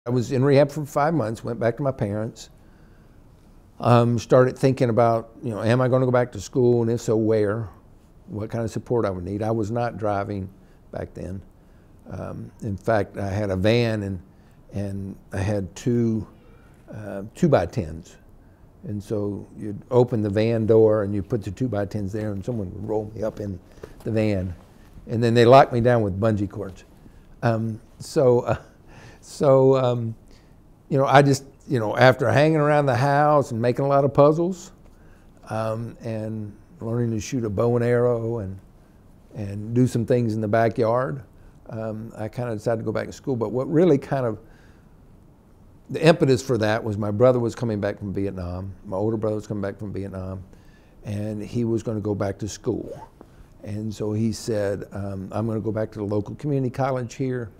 I was in rehab for 5 months, went back to my parents, started thinking about, am I going to go back to school, and if so, where? What kind of support I would need. I was not driving back then. In fact, I had a van and I had two 2x10s. And so you'd open the van door and you put the 2x10s there and someone would roll me up in the van. And then they locked me down with bungee cords. I just, after hanging around the house and making a lot of puzzles and learning to shoot a bow and arrow and do some things in the backyard, I kind of decided to go back to school. But what really the impetus for that was my brother was coming back from Vietnam. My older brother was coming back from Vietnam, and he was going to go back to school. And so he said, I'm going to go back to the local community college here.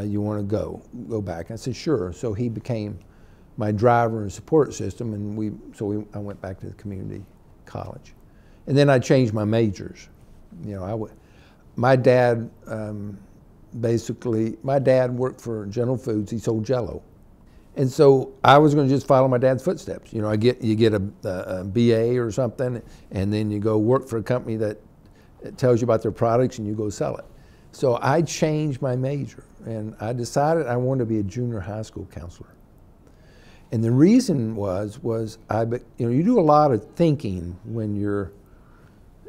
You want to go back? I said, sure. So he became my driver and support system, and I went back to the community college. And then I changed my majors. My dad, my dad worked for General Foods. He sold Jell-O. And so I was going to just follow my dad's footsteps. You get a BA or something, and then you go work for a company that tells you about their products and you go sell it. So I changed my major, and I decided I wanted to be a junior high school counselor. And the reason was you do a lot of thinking when you're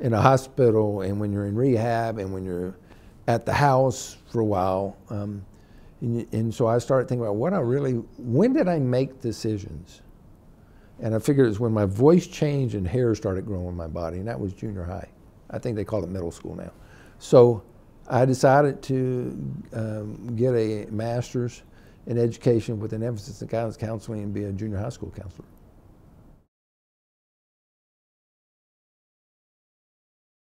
in a hospital and when you're in rehab and when you're at the house for a while. And so I started thinking about when did I make decisions? And I figured it was when my voice changed and hair started growing on my body, and that was junior high. I think they call it middle school now. So I decided to get a master's in education with an emphasis in guidance counseling and be a junior high school counselor.